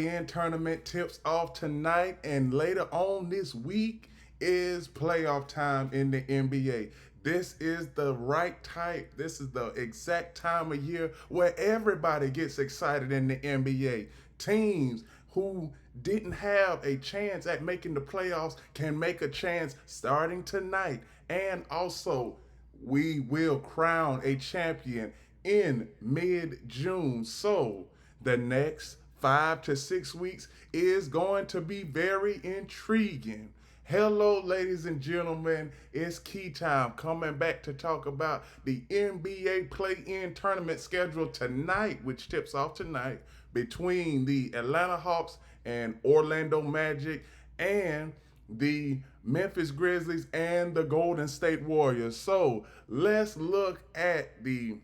NBA tournament tips off tonight, and later on this week is playoff time in the NBA. This is the right type. This is the exact time of year where everybody gets excited in the NBA. Teams who didn't have a chance at making the playoffs can make a chance starting tonight. And also, we will crown a champion in mid June. So, the next 5 to 6 weeks is going to be very intriguing. Hello, ladies and gentlemen. It's Key Time coming back to talk about the NBA play in tournament schedule tonight, which tips off tonight between the Atlanta Hawks and Orlando Magic and the Memphis Grizzlies and the Golden State Warriors. So let's look at the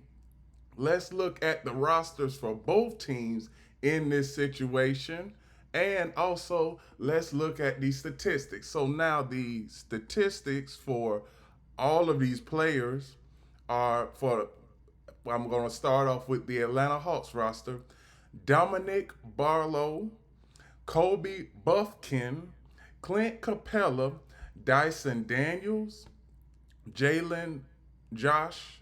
rosters for both teams in this situation. And also, let's look at the statistics. So now the statistics for all of these players are for I'm going to start off with the Atlanta Hawks roster. Dominic Barlow, Kobe Buffkin, Clint Capella, Dyson Daniels, Jalen Josh,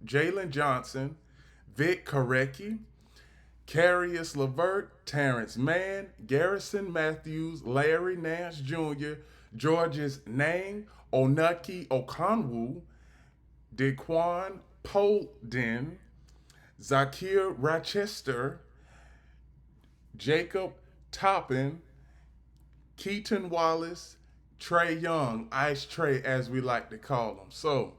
Jalen Johnson, Vic Korecki, Carius LeVert, Terrence Mann, Garrison Matthews, Larry Nance Jr., Georges Niang, Onuki Okonwu, Dequan Polden, Zakir Rochester, Jacob Toppin, Keaton Wallace, Trey Young, Ice Trey as we like to call him.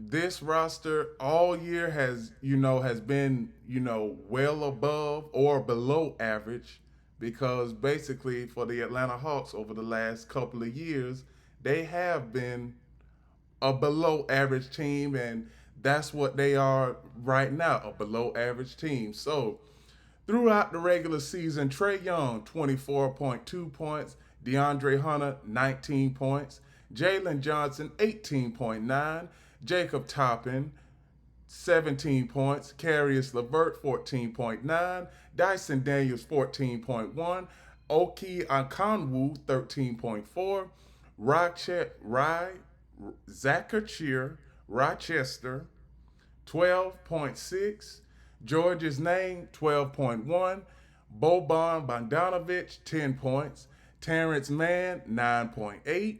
This roster all year has been well above or below average, because basically for the Atlanta Hawks over the last couple of years they have been a below average team, and that's what they are right now, a below average team. So throughout the regular season, Trey Young, 24.2 points, DeAndre Hunter, 19 points, Jalen Johnson, 18.9, Jacob Toppin, 17 points, Carius LeVert, 14.9, Dyson Daniels, 14.1, Oki Akonwu, 13.4, Zachariah Rochester, 12.6, George's Name, 12.1, Boban Bogdanovic, 10 points, Terrence Mann, 9.8,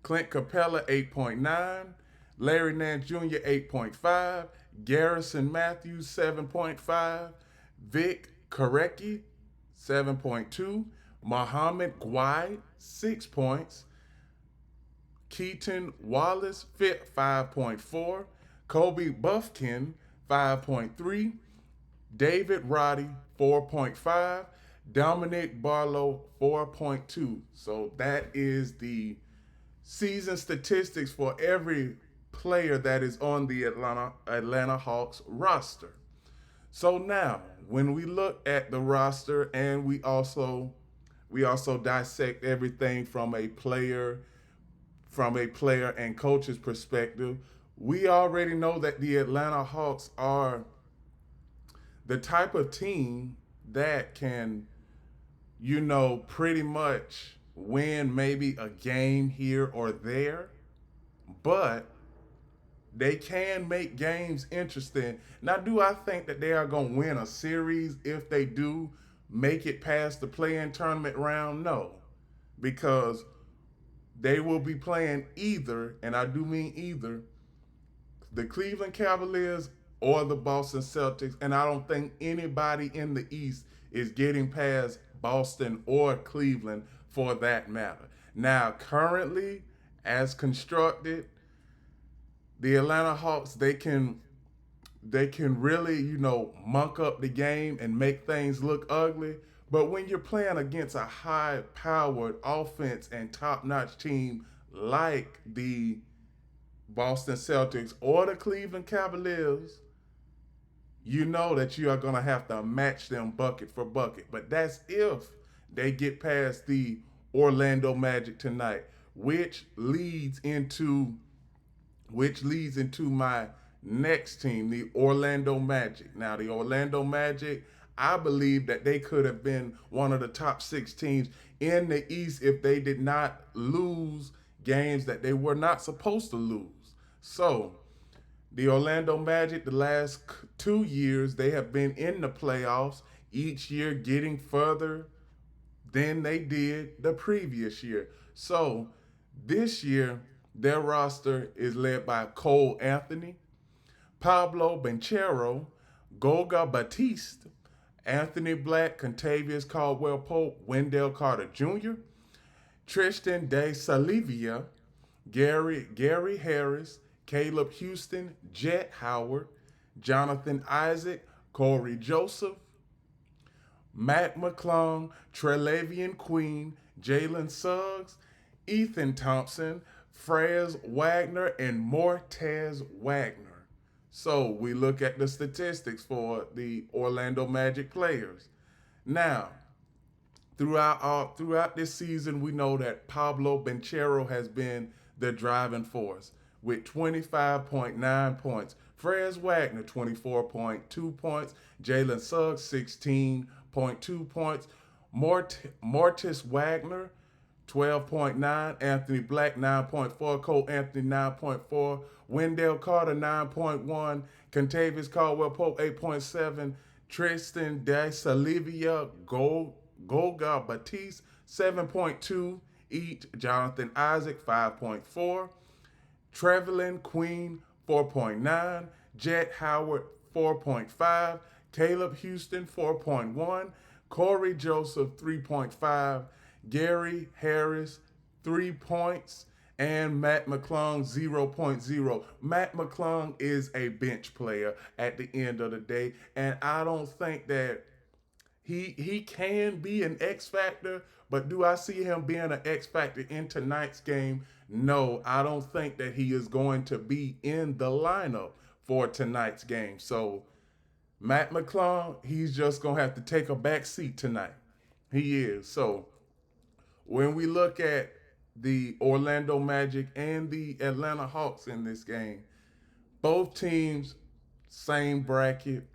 Clint Capella, 8.9, Larry Nance Jr., 8.5, Garrison Matthews, 7.5, Vic Korecki, 7.2, Muhammad Gwai, 6 points, Keaton Wallace, 5.4, Kobe Buffkin, 5.3, David Roddy, 4.5, Dominic Barlow, 4.2. So that is the season statistics for every player that is on the Atlanta Hawks roster. So now, when we look at the roster, and we also dissect everything from a player and coach's perspective, we already know that the Atlanta Hawks are the type of team that can, pretty much win maybe a game here or there, but they can make games interesting. Now, do I think that they are going to win a series if they do make it past the play-in tournament round? No, because they will be playing either, and I do mean either, the Cleveland Cavaliers or the Boston Celtics, and I don't think anybody in the East is getting past Boston or Cleveland for that matter. Now, currently, as constructed, the Atlanta Hawks, they can really, muck up the game and make things look ugly. But when you're playing against a high powered offense and top notch team like the Boston Celtics or the Cleveland Cavaliers, you know that you are going to have to match them bucket for bucket. But that's if they get past the Orlando Magic tonight, which leads into my next team, the Orlando Magic. Now, the Orlando Magic, I believe that they could have been one of the top 6 teams in the East if they did not lose games that they were not supposed to lose. So, the Orlando Magic, the last 2 years, they have been in the playoffs, each year getting further than they did the previous year. So, this year, their roster is led by Cole Anthony, Pablo Banchero, Goga Batiste, Anthony Black, Contavious Caldwell Pope, Wendell Carter Jr., Tristan De Salivia, Gary Harris, Caleb Houston, Jet Howard, Jonathan Isaac, Corey Joseph, Matt McClung, Trelavian Queen, Jalen Suggs, Ethan Thompson, Franz Wagner, and Mortez Wagner. So we look at the statistics for the Orlando Magic players. Now, throughout this season, we know that Pablo Banchero has been the driving force with 25.9 points. Franz Wagner, 24.2 points. Jalen Suggs, 16.2 points. Mortis Wagner, 12.9. Anthony Black, 9.4. Cole Anthony, 9.4. Wendell Carter, 9.1. Contavious Caldwell Pope, 8.7. Tristan De Salivia, Goga Batiste, 7.2 each. Jonathan Isaac, 5.4. Trevelyan Queen, 4.9. Jet Howard, 4.5. Caleb Houston, 4.1. Corey Joseph, 3.5. Gary Harris, 3 points. And Matt McClung, 0.0. Matt McClung is a bench player at the end of the day. And I don't think that he can be an X factor, but do I see him being an X factor in tonight's game? No, I don't think that he is going to be in the lineup for tonight's game. So Matt McClung, he's just gonna have to take a back seat tonight. He is. So when we look at the Orlando Magic and the Atlanta Hawks in this game, both teams, same bracket,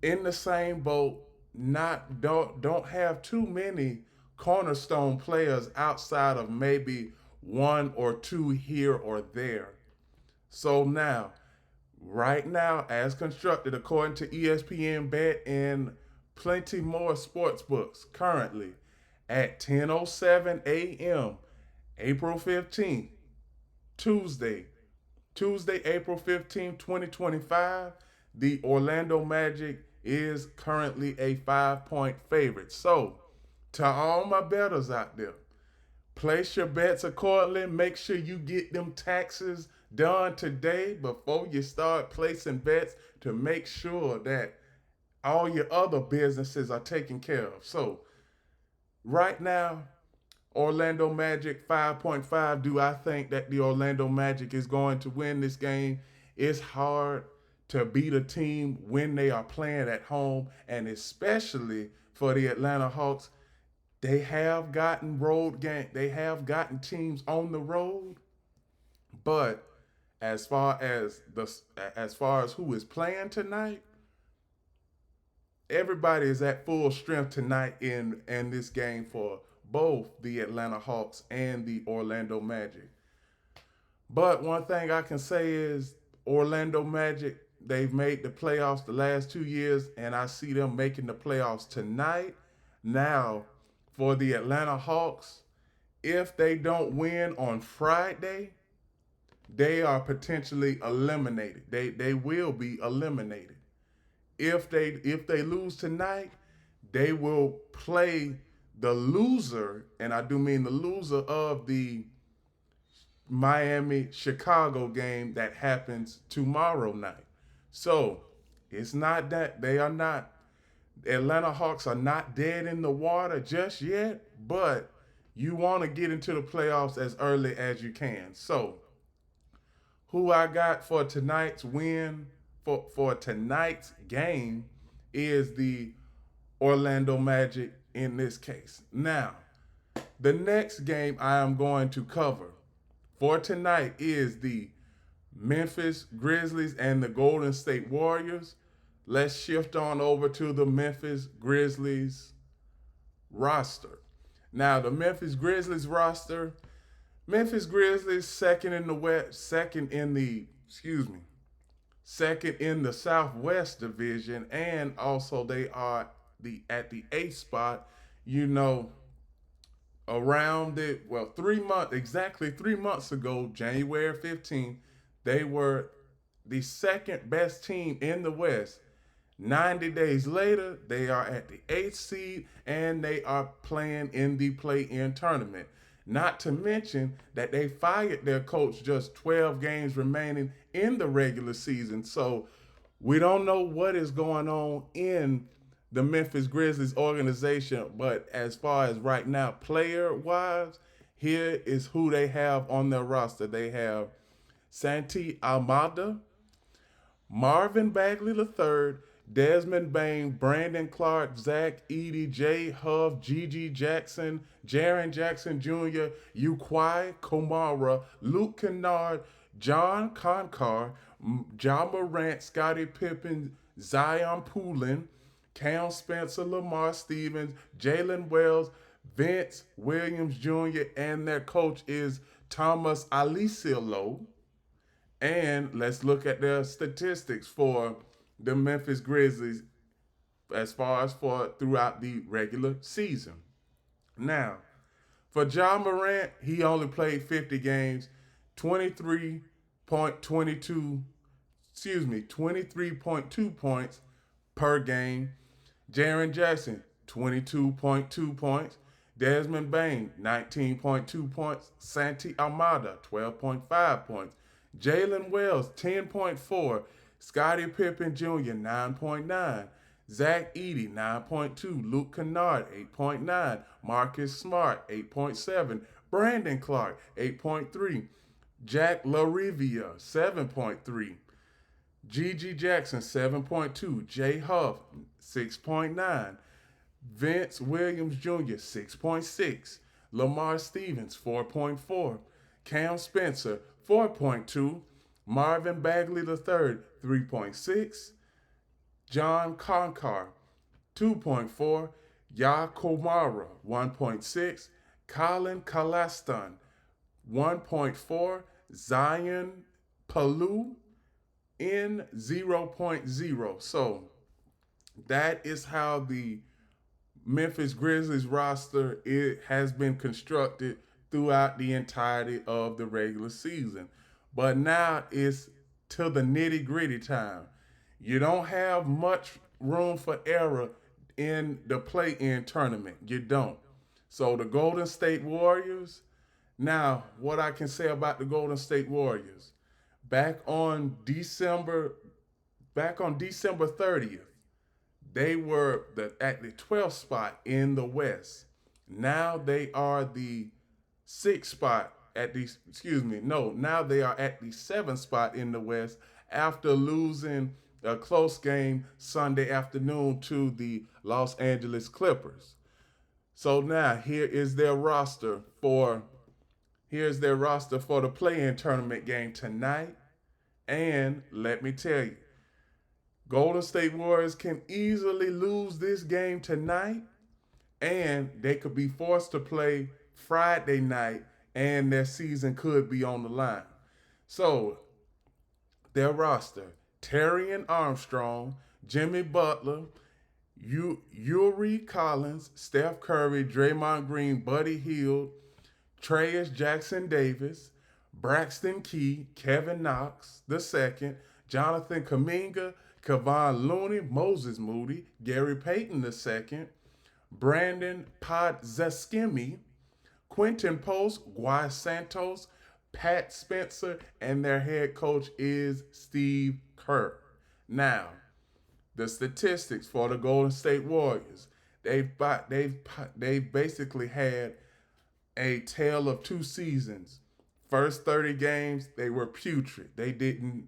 in the same boat, not don't have too many cornerstone players outside of maybe one or two here or there. So now, right now, as constructed according to ESPN Bet and plenty more sports books currently at 10:07 a.m. April 15th, Tuesday, April 15th, 2025, the Orlando Magic is currently a 5-point favorite. So, to all my bettors out there, place your bets accordingly. Make sure you get them taxes done today before you start placing bets to make sure that all your other businesses are taken care of. So, right now, Orlando Magic 5.5. Do I think that the Orlando Magic is going to win this game? It's hard to beat a team when they are playing at home, and especially for the Atlanta Hawks, they have gotten they have gotten teams on the road, but as far as who is playing tonight, everybody is at full strength tonight in this game for both the Atlanta Hawks and the Orlando Magic. But one thing I can say is Orlando Magic, they've made the playoffs the last 2 years, and I see them making the playoffs tonight. Now, for the Atlanta Hawks, if they don't win on Friday, they are potentially eliminated. They will be eliminated. If they lose tonight, they will play the loser, and I do mean the loser of the Miami-Chicago game that happens tomorrow night. So it's not that Atlanta Hawks are not dead in the water just yet, but you want to get into the playoffs as early as you can. So who I got for tonight's win, for tonight's game, is the Orlando Magic in this case. Now, the next game I am going to cover for tonight is the Memphis Grizzlies and the Golden State Warriors. Let's shift on over to the Memphis Grizzlies roster. Now, the Memphis Grizzlies roster, Memphis Grizzlies second in the West, second in the Southwest Division, and also they are at the eighth spot. You know, around it, well, exactly 3 months ago, January 15th, they were the second best team in the West. 90 days later, they are at the eighth seed and they are playing in the play-in tournament. Not to mention that they fired their coach just 12 games remaining in the regular season. So we don't know what is going on in the Memphis Grizzlies organization, but as far as right now, player-wise, here is who they have on their roster. They have Santi Almada, Marvin Bagley III, Desmond Bain, Brandon Clark, Zach Edey, Jay Huff, Gigi Jackson, Jaren Jackson Jr., Ukwai Komara, Luke Kennard, John Concar, John Morant, Scottie Pippen, Zion Poulin, Cam Spencer, Lamar Stevens, Jalen Wells, Vince Williams Jr., and their coach is Thomas Aliciolo. And let's look at their statistics for the Memphis Grizzlies as far as for throughout the regular season. Now, for John Morant, he only played 50 games, 23.2 points per game. Jaren Jackson, 22.2 points. Desmond Bain, 19.2 points. Santi Almada, 12.5 points. Jalen Wells, 10.4. Scottie Pippen Jr., 9.9. Zach Edey, 9.2. Luke Kennard, 8.9. Marcus Smart, 8.7. Brandon Clark, 8.3. Jack LaRivia, 7.3. Gigi Jackson, 7.2. Jay Huff, 6.9. Vince Williams Jr., 6.6. Lamar Stevens, 4.4. Cam Spencer, 4.2. Marvin Bagley III, 3.6. John Concar, 2.4. Yakomara, 1.6. Colin Kalastan, 1.4. Zion Palu in 0.0. So that is how the Memphis Grizzlies roster has been constructed throughout the entirety of the regular season. But now it's to the nitty gritty time. You don't have much room for error in the play-in tournament. You don't. So the Golden State Warriors, now what I can say about the Golden State Warriors, back on December 30th, they were at the 12th spot in the West. Now they are the sixth spot now they are at the seventh spot in the West after losing a close game Sunday afternoon to the Los Angeles Clippers. So now here's their roster for the play-in tournament game tonight. And let me tell you, Golden State Warriors can easily lose this game tonight, and they could be forced to play Friday night, and their season could be on the line. So, their roster, Tarion Armstrong, Jimmy Butler, Yuri Collins, Steph Curry, Draymond Green, Buddy Hield, Treyas Jackson Davis, Braxton Key, Kevin Knox II, Jonathan Kuminga, Kevon Looney, Moses Moody, Gary Payton II, Brandon Podziemski, Quentin Post, Guy Santos, Pat Spencer, and their head coach is Steve Kerr. Now, the statistics for the Golden State Warriors, they've basically had a tale of two seasons. First 30 games, they were putrid. They didn't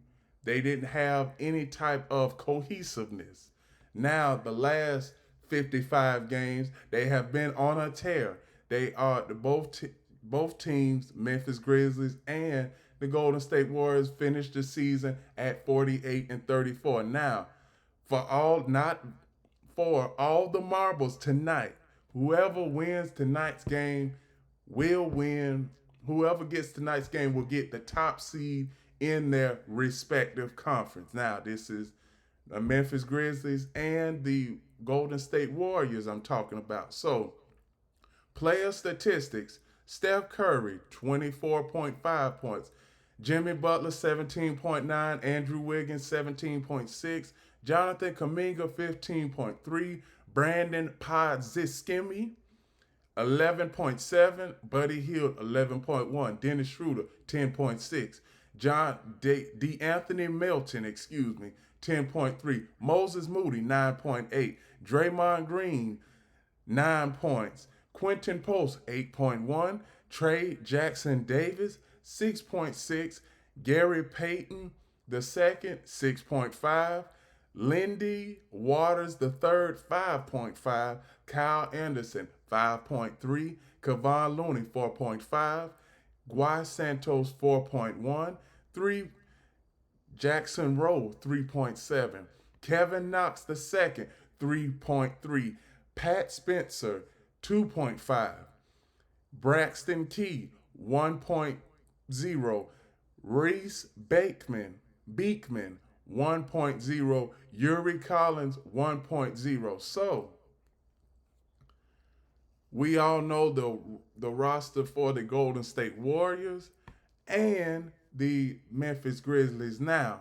have any type of cohesiveness. Now, the last 55 games, they have been on a tear. They are both teams, Memphis Grizzlies and the Golden State Warriors finished the season at 48-34. Now, not for all the marbles tonight, whoever wins tonight's game will win. Whoever gets tonight's game will get the top seed in their respective conference. Now, this is the Memphis Grizzlies and the Golden State Warriors I'm talking about. So, player statistics: Steph Curry, 24.5 points. Jimmy Butler, 17.9. Andrew Wiggins, 17.6. Jonathan Kuminga, 15.3. Brandon Podziemski, 11.7. Buddy Hield, 11.1. Dennis Schroeder, 10.6. D'Anthony Melton, 10.3. Moses Moody, 9.8. Draymond Green, 9 points. Quentin Post, 8.1. Trey Jackson Davis, 6.6. Gary Payton II, 6.5. Lindy Waters III, 5.5. Kyle Anderson, 5.3. Kevon Looney, 4.5. Guy Santos, 4.1. 3. Jackson Rowe, 3.7. Kevin Knox II, 3.3. Pat Spencer, 2.5. Braxton Key, 1.0. Reese Beekman, 1.0. Yuri Collins, 1.0. So, we all know the roster for the Golden State Warriors and the Memphis Grizzlies. Now,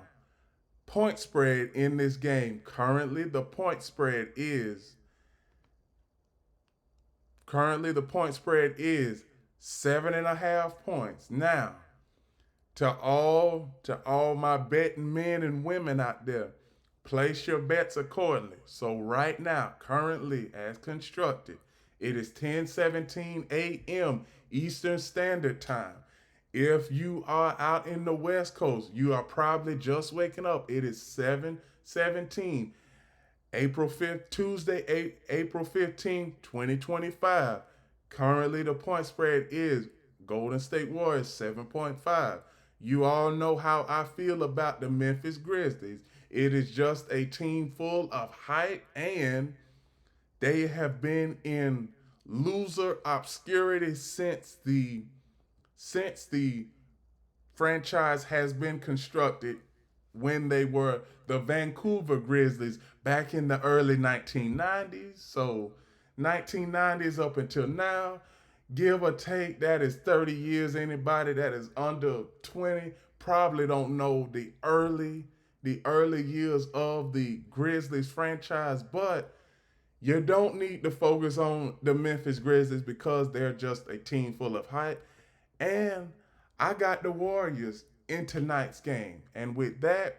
point spread in this game. Currently, the point spread is 7.5 points. Now, to all my betting men and women out there, place your bets accordingly. So right now, currently as constructed, it is 10:17 a.m. Eastern Standard Time. If you are out in the West Coast, you are probably just waking up. It is 7:17, April 5th, Tuesday, April 15, 2025. Currently, the point spread is Golden State Warriors 7.5. You all know how I feel about the Memphis Grizzlies. It is just a team full of hype, and they have been in loser obscurity since the franchise has been constructed, when they were the Vancouver Grizzlies back in the early 1990s. So 1990s up until now, give or take, that is 30 years. Anybody that is under 20 probably don't know the early years of the Grizzlies franchise, but you don't need to focus on the Memphis Grizzlies because they're just a team full of hype. And I got the Warriors in tonight's game. And with that,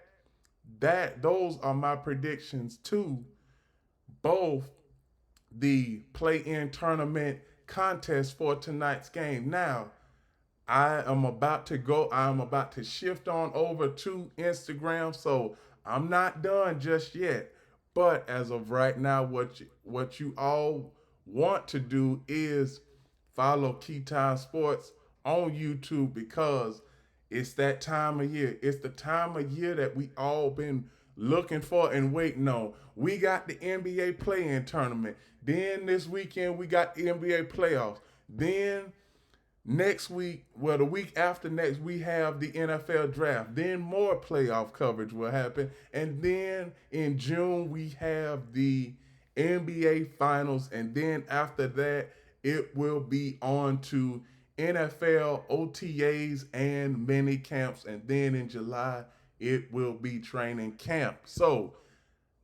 those are my predictions to both the play-in tournament contest for tonight's game. Now, I'm about to shift on over to Instagram, so I'm not done just yet. But as of right now, what you all want to do is follow Key Time Sports on YouTube, because it's that time of year. It's the time of year that we all been looking for and waiting on. We got the NBA play-in tournament. Then this weekend, we got the NBA playoffs. Then next week, the week after next, we have the NFL draft. Then more playoff coverage will happen. And then in June, we have the NBA finals. And then after that, it will be on to NFL OTAs and mini camps. And then in July, it will be training camp. So,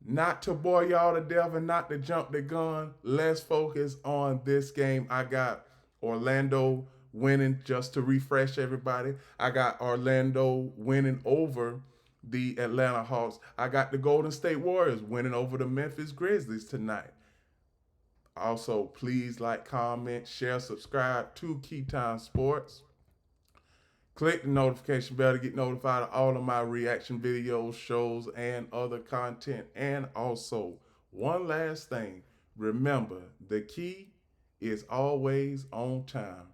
not to bore y'all to death and not to jump the gun, let's focus on this game. I got Orlando winning, just to refresh everybody. I got Orlando winning over the Atlanta Hawks. I got the Golden State Warriors winning over the Memphis Grizzlies tonight. Also, please like, comment, share, subscribe to Key Time Sports. Click the notification bell to get notified of all of my reaction videos, shows, and other content. And also, one last thing. Remember, the key is always on time.